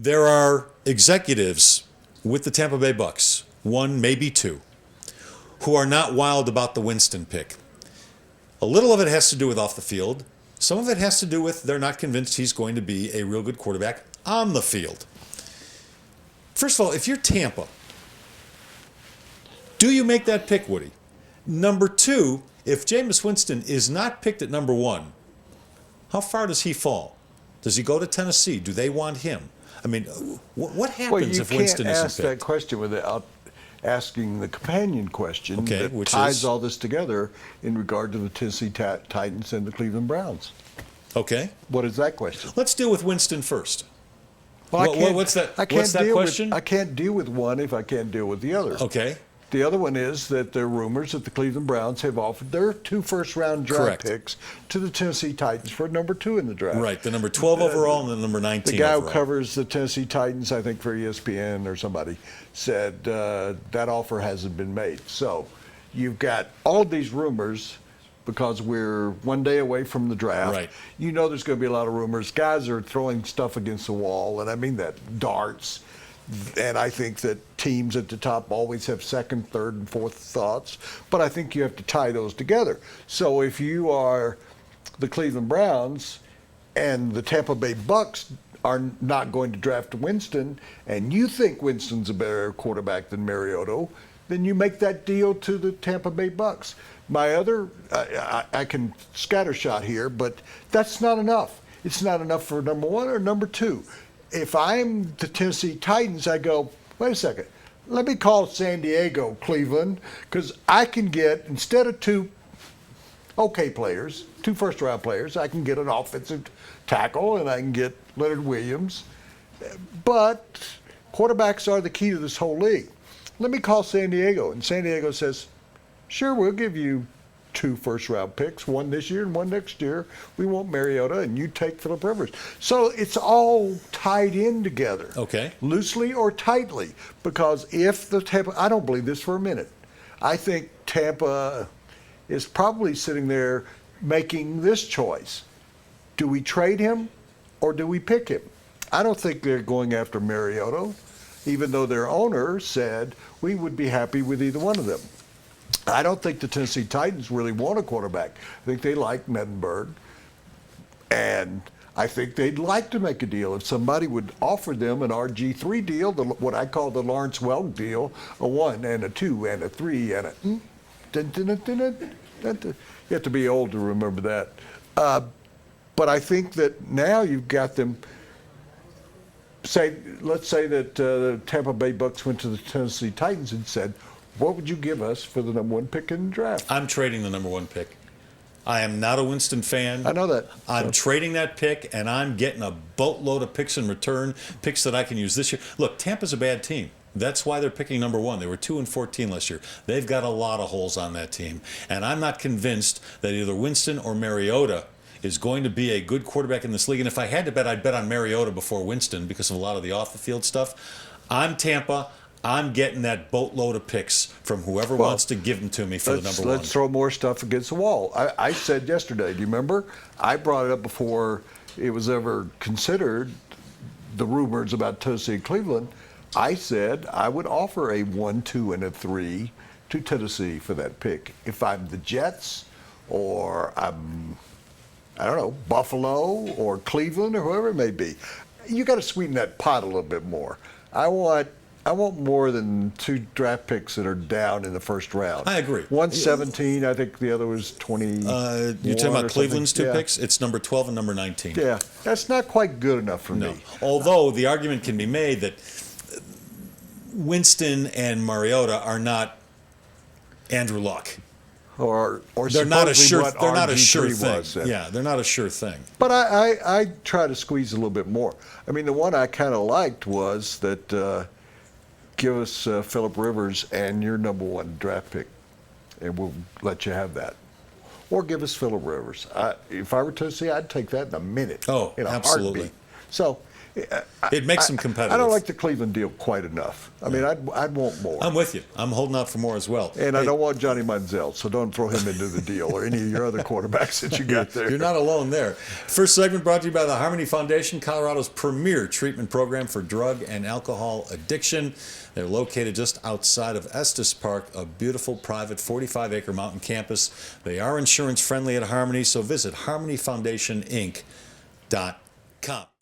There are executives with the Tampa Bay Bucks, one, maybe two, who are not wild about the Winston pick. A little of it has to do with off the field. Some of it has to do with they're not convinced he's going to be a real good quarterback on the field. First of all, if you're Tampa, do you make that pick, Woody? Number two, if Jameis Winston is not picked at number one, how far does he fall? Does he go to Tennessee? Do they want him? I mean, what happens if Winston isn't picked? You can't ask that question without asking the companion question that ties all this together in regard to the Tennessee Titans and the Cleveland Browns. Okay. What is that question? Let's deal with Winston first. Well, what's that question? I can't deal with one if I can't deal with the other. Okay. The other one is that there are rumors that the Cleveland Browns have offered their 2 first-round draft picks to the Tennessee Titans for number 2 in the draft. Right, the number 12 overall and the number 19 The guy overall. who covers the Tennessee Titans, I think for ESPN or somebody, said that offer hasn't been made. So you've got all of these rumors because we're one day away from the draft. Right. You know there's going to be a lot of rumors. Guys are throwing stuff against the wall, and I mean that, darts. And I think that teams at the top always have second, third, and fourth thoughts. But I think you have to tie those together. So if you are the Cleveland Browns and the Tampa Bay Bucks are not going to draft Winston, and you think Winston's a better quarterback than Mariota, then you make that deal to the Tampa Bay Bucks. My other, I can scattershot here, but that's not enough. It's not enough for number 1 or number 2. If I'm the Tennessee Titans, I go, wait a second, let me call San Diego, Cleveland, because I can get, instead of 2 okay players, 2 first-round players, I can get an offensive tackle and I can get Leonard Williams. But quarterbacks are the key to this whole league. Let me call San Diego. And San Diego says, sure, we'll give you 2 first-round picks, 1 this year and 1 next year. We want Mariota, and you take Phillip Rivers. So it's all tied in together, loosely or tightly. Because if the Tampa, I don't believe this for a minute. I think Tampa is probably sitting there making this choice: do we trade him or do we pick him? I don't think they're going after Mariota, even though their owner said we would be happy with either one of them. I don't think the Tennessee Titans really want a quarterback. I think they like Mettenberg, and I think they'd like to make a deal. If somebody would offer them an RG3 deal, what I call the Lawrence Welk deal, a 1 and a 2 and a 3 and a... You have to be old to remember that. But I think that now you've got them... Let's say that the Tampa Bay Bucks went to the Tennessee Titans and said, what would you give us for the number 1 pick in the draft? I'm trading the number 1 pick. I am not a Winston fan. I know that. I'm trading that pick, and I'm getting a boatload of picks in return, picks that I can use this year. Look, Tampa's a bad team. That's why they're picking number 1. They were 2-14 last year. They've got a lot of holes on that team. And I'm not convinced that either Winston or Mariota is going to be a good quarterback in this league. And if I had to bet, I'd bet on Mariota before Winston because of a lot of the off-the-field stuff. I'm Tampa. I'm getting that boatload of picks from whoever wants to give them to me for the number 1. Let's throw more stuff against the wall. I said yesterday, do you remember? I brought it up before it was ever considered, the rumors about Tennessee and Cleveland. I said I would offer a 1, 2, and a 3 to Tennessee for that pick. If I'm the Jets or I'm, I don't know, Buffalo or Cleveland or whoever it may be, you got to sweeten that pot a little bit more. I want more than 2 draft picks that are down in the first round. I agree. 117, I think the other was 20. You're talking about Cleveland's 2 picks? It's number 12 and number 19. Yeah, that's not quite good enough for me. Although the argument can be made that Winston and Mariota are not Andrew Luck. Or they're not a sure. What they're not a RG3 sure thing. was. Yeah, they're not a sure thing. But I try to squeeze a little bit more. I mean, the one I kind of liked was that give us Phillip Rivers and your number 1 draft pick, and we'll let you have that. Or give us Phillip Rivers. If I were Tennessee, I'd take that in a minute. Oh, in a absolutely. heartbeat. So It makes them competitive. I don't like the Cleveland deal quite enough. I mean, I'd want more. I'm with you. I'm holding out for more as well. And I don't want Johnny Manziel, so don't throw him into the deal or any of your other quarterbacks that you got there. You're not alone there. First segment brought to you by the Harmony Foundation, Colorado's premier treatment program for drug and alcohol addiction. They're located just outside of Estes Park, a beautiful private 45-acre mountain campus. They are insurance friendly at Harmony, so visit harmonyfoundationinc.com.